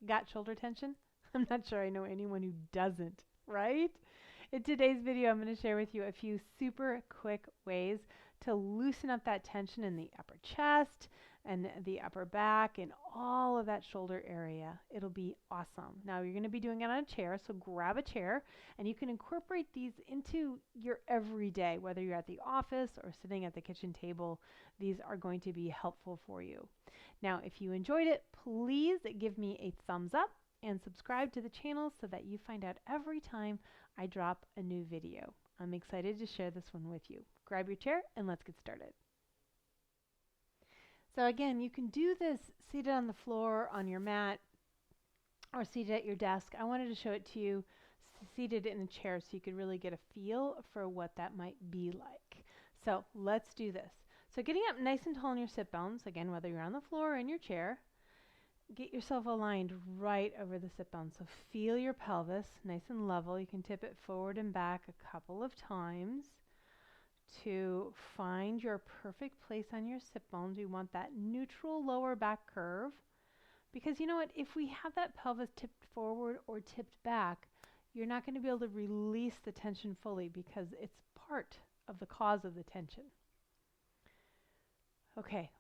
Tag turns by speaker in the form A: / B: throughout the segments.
A: Got shoulder tension? I'm not sure I know anyone who doesn't, right? In today's video, I'm going to share with you a few super quick ways to loosen up that tension in the upper chest and the upper back and all of that shoulder area. It'll be awesome. Now, you're going to be doing it on a chair, so grab a chair, and you can incorporate these into your everyday, whether you're at the office or sitting at the kitchen table. These are going to be helpful for you. Now, if you enjoyed it, please give me a thumbs up and subscribe to the channel so that you find out every time I drop a new video. I'm excited to share this one with you. Grab your chair and let's get started. So again, you can do this seated on the floor, on your mat, or seated at your desk. I wanted to show it to you seated in a chair so you could really get a feel for what that might be like. So let's do this. So getting up nice and tall on your sit bones, again, whether you're on the floor or in your chair, get yourself aligned right over the sit bones. So feel your pelvis nice and level. You can tip it forward and back a couple of times to find your perfect place on your sit bones. You want that neutral lower back curve, because you know what? If we have that pelvis tipped forward or tipped back, you're not going to be able to release the tension fully because it's part of the cause of the tension. Okay,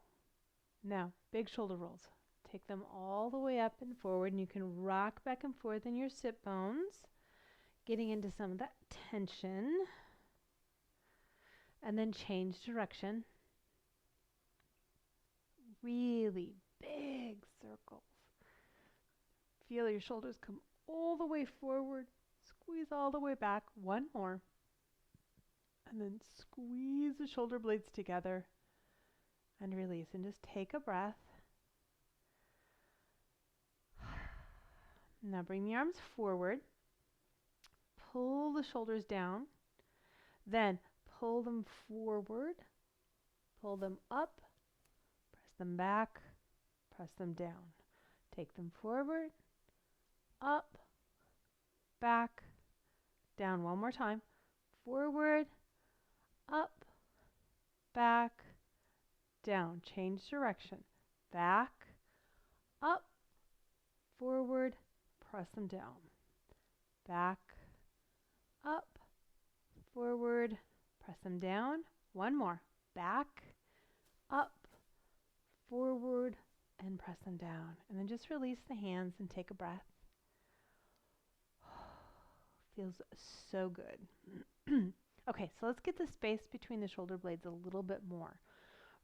A: now big shoulder rolls. Take them all the way up and forward, and you can rock back and forth in your sit bones, getting into some of that tension, and then change direction. Really big circles. Feel your shoulders come all the way forward, squeeze all the way back. One more, and then squeeze the shoulder blades together and release, and just take a breath. Now bring the arms forward, pull the shoulders down, then pull them forward, pull them up, press them back, press them down. Take them forward, up, back, down. One more time. Forward, up, back, down. Change direction. Back, up, forward, press them down. Back, up, forward, press them down. One more. Back, up, forward, and press them down. And then just release the hands and take a breath. Feels so good. Okay, so let's get the space between the shoulder blades a little bit more.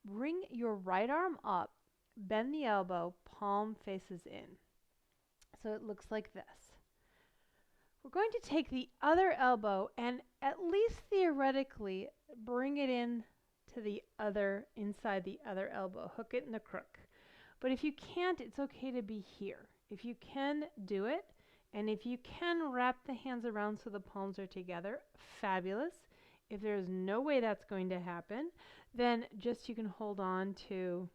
A: Bring your right arm up, bend the elbow, palm faces in. So it looks like this. We're going to take the other elbow and at least theoretically bring it in to the other, inside the other elbow. Hook it in the crook. But if you can't, it's okay to be here. If you can, do it. And if you can, wrap the hands around so the palms are together, fabulous. If there's no way that's going to happen, then just you can hold on to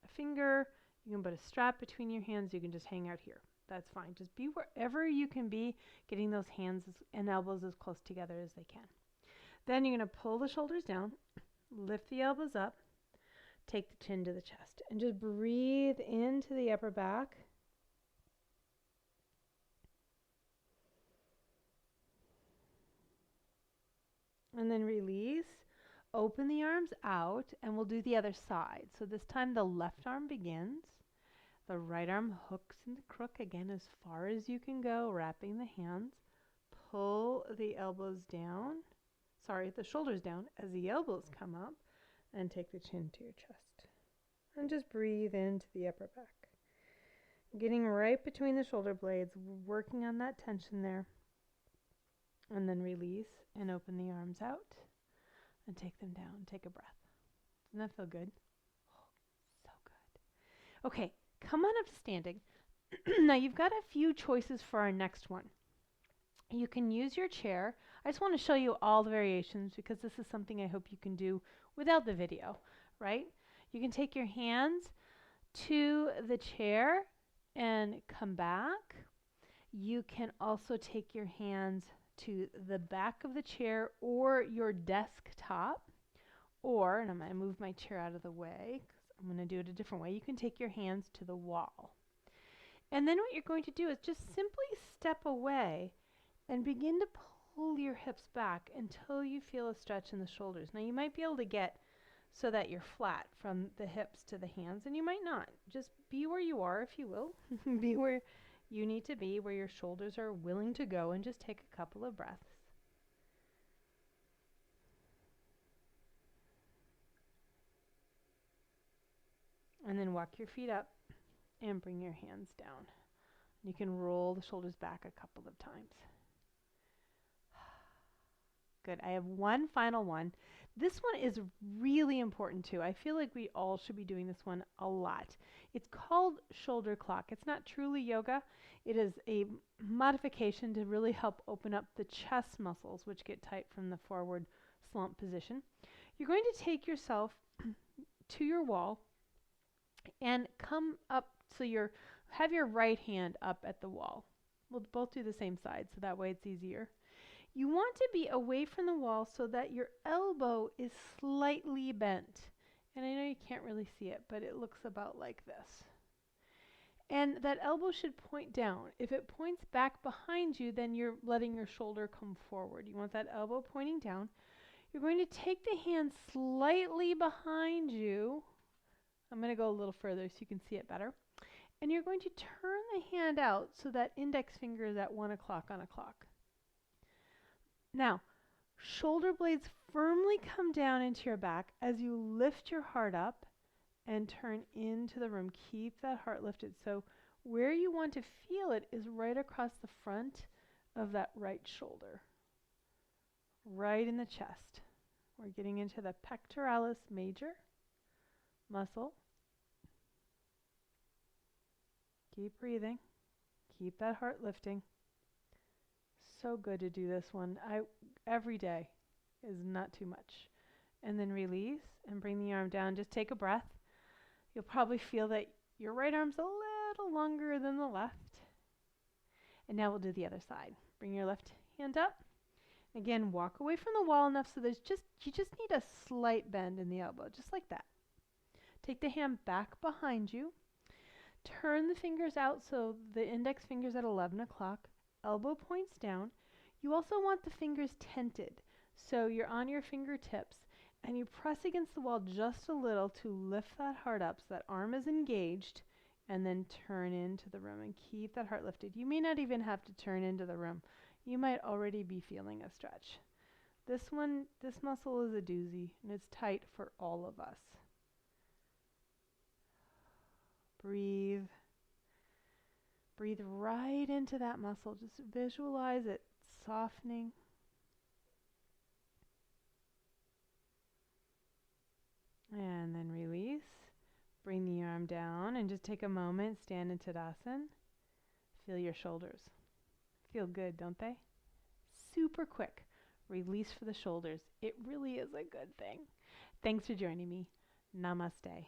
A: a finger. You can put a strap between your hands. You can just hang out here. That's fine. Just be wherever you can be, getting those hands and elbows as close together as they can. Then you're going to pull the shoulders down, lift the elbows up, take the chin to the chest, and just breathe into the upper back. And then release. Open the arms out, and we'll do the other side. So this time the left arm begins. The right arm hooks in the crook again as far as you can go, wrapping the hands. Pull the elbows down. The shoulders down as the elbows come up, and take the chin to your chest. And just breathe into the upper back. Getting right between the shoulder blades, working on that tension there. And then release and open the arms out and take them down. Take a breath. Doesn't that feel good? Oh, so good. Okay, come on up to standing. Now you've got a few choices for our next one. You can use your chair. I just want to show you all the variations because this is something I hope you can do without the video, right? You can take your hands to the chair and come back. You can also take your hands to the back of the chair or your desktop, or, and I'm going to move my chair out of the way because I'm going to do it a different way. You can take your hands to the wall. And then what you're going to do is just simply step away and begin to pull your hips back until you feel a stretch in the shoulders. Now you might be able to get so that you're flat from the hips to the hands, and you might not. Just be where you are, if you will. Be where you need to be, where your shoulders are willing to go, and just take a couple of breaths. And then walk your feet up and bring your hands down. You can roll the shoulders back a couple of times. Good. I have one final one. This one is really important too. I feel like we all should be doing this one a lot. It's called shoulder clock. It's not truly yoga. It is a modification to really help open up the chest muscles, which get tight from the forward slump position. You're going to take yourself to your wall and come up so have your right hand up at the wall. We'll both do the same side, so that way it's easier. You want to be away from the wall so that your elbow is slightly bent. And I know you can't really see it, but it looks about like this. And that elbow should point down. If it points back behind you, then you're letting your shoulder come forward. You want that elbow pointing down. You're going to take the hand slightly behind you. I'm going to go a little further so you can see it better. And you're going to turn the hand out so that index finger is at 1 o'clock on a clock. Now, shoulder blades firmly come down into your back as you lift your heart up and turn into the room. Keep that heart lifted. So where you want to feel it is right across the front of that right shoulder, right in the chest. We're getting into the pectoralis major muscle. Keep breathing. Keep that heart lifting. So good to do this one. Every day is not too much. And then release and bring the arm down. Just take a breath. You'll probably feel that your right arm's a little longer than the left. And now we'll do the other side. Bring your left hand up. Again, walk away from the wall enough so you just need a slight bend in the elbow, just like that. Take the hand back behind you. Turn the fingers out so the index finger's at 11 o'clock. Elbow points down. You also want the fingers tented, so you're on your fingertips, and you press against the wall just a little to lift that heart up so that arm is engaged, and then turn into the room and keep that heart lifted. You may not even have to turn into the room. You might already be feeling a stretch. This muscle is a doozy, and it's tight for all of us. Breathe. Breathe right into that muscle. Just visualize it softening. And then release. Bring the arm down and just take a moment, stand in Tadasana. Feel your shoulders. Feel good, don't they? Super quick. Release for the shoulders. It really is a good thing. Thanks for joining me. Namaste.